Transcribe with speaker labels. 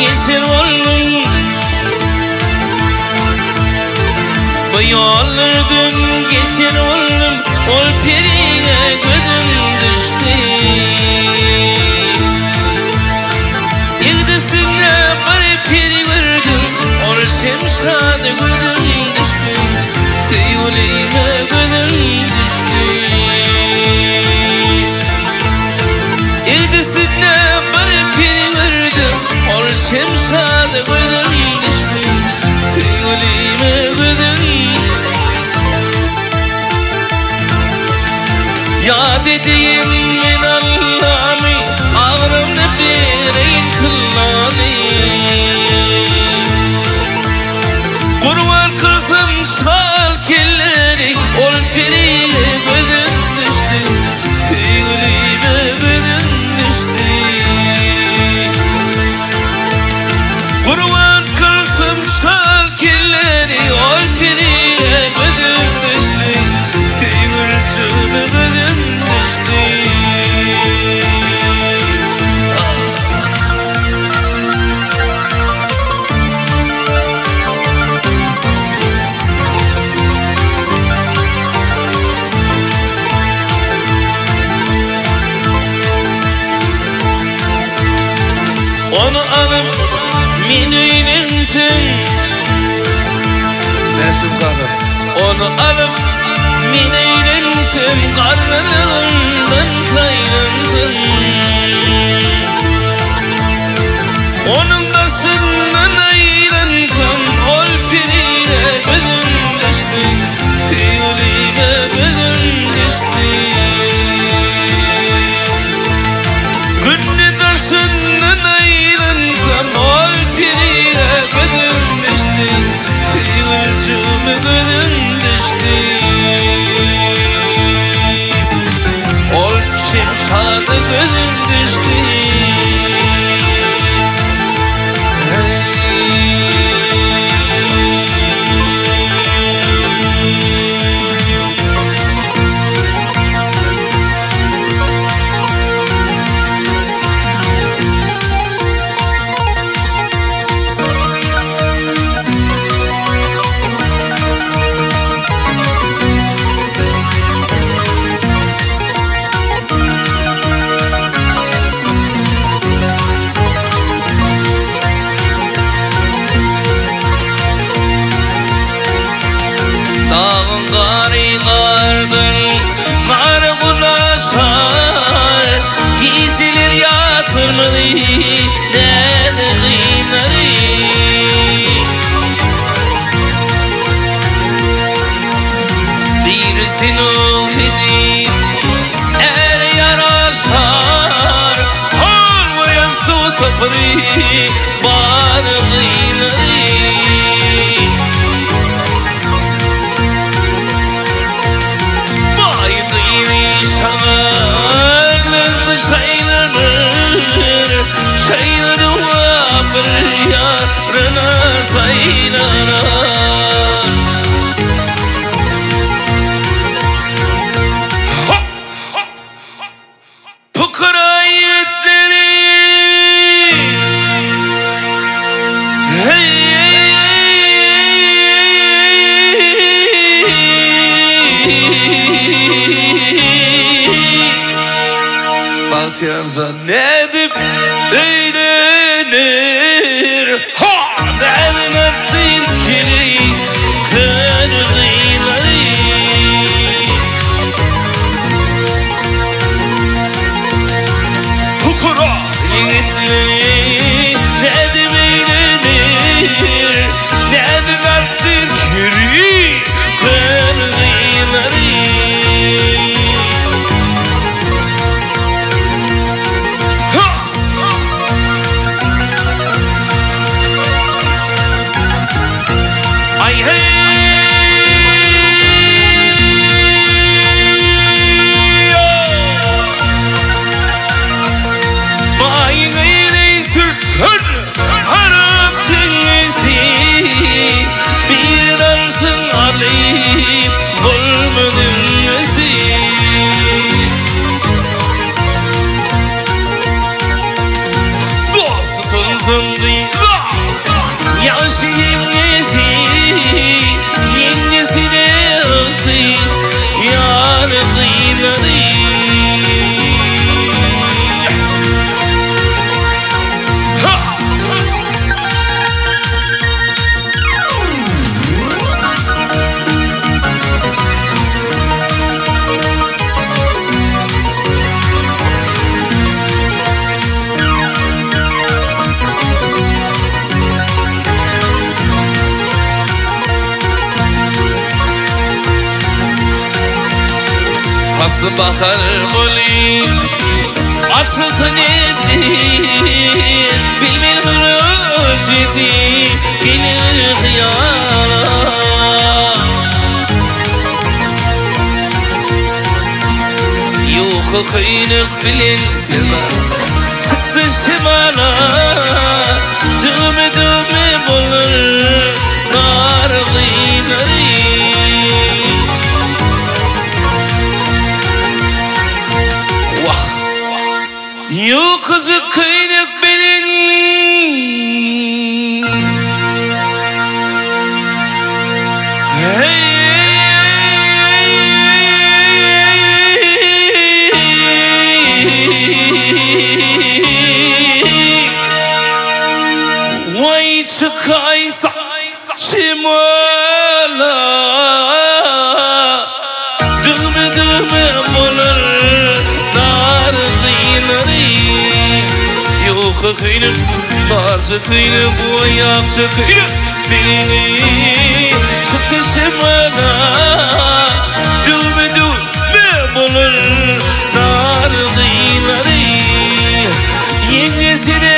Speaker 1: geçer oldum. Bu yollardan geçer oldum. Ol perine gözüm düştü. Yıldızına bir peri verdim. Ol şemşadı gözüm düştü. Teyuleyime gözüm düştü. Yıldızına bir peri verdim. Ol şemşadı gözüm düştü. Teyuleyime gözüm. Yad edeyim min Allah'ımı, ağrımda bireyin tılladı. Kurban kılsam şal kelleri, ol periye gözüm düştü. Sevgilime gözüm düştü. Kurban kılsam şal kelleri, ol periye gözüm düştü. Sevgilime gözüm düştü. Onu alıp min eylensin.
Speaker 2: Nesip kahret.
Speaker 1: Onu alıp min eylensin. Karnlarından saylansın. Onun da sından aylansın. Ol pirine gözüm düştü. Sevgilime gözüm düştü. Günde taşından aylansam. Ol pirine gözüm düştü. Sevgilime gözüm düştü. Ol şemşadı gözüm düştü. Dağın gari gardır, kar bulaşar. Geceler yatırmadı, deli kıyları. Birsin ol dedi, er yaraşar. Olmayan su tapırı, bana kıyları. Şeyleri vapır yarına saylara. Fıkra ayetleri Bahtiyar zannedip eğlenir. Ha! Dermettir kiri kırgıyları. Hukura yiğitleri nedim eğlenir. Dermettir kiri kırgıyları. bahar boli Aksılsa nedir bilmem hırıcıdı gelir hıyar Yok kıyılık bilin Sıktı şimala Düğme düğme bulur Nar gıyları Vah Yok kızı kıyılık bilin Hey Kaysa Şimala Düğme düğme bulur Nar dıyları Yok kıyılıp Narcı kıyılıp Oyakçı kıyılıp Bilini Çıktı şimala Düğme düğme bulur Nar dıyları Yengesine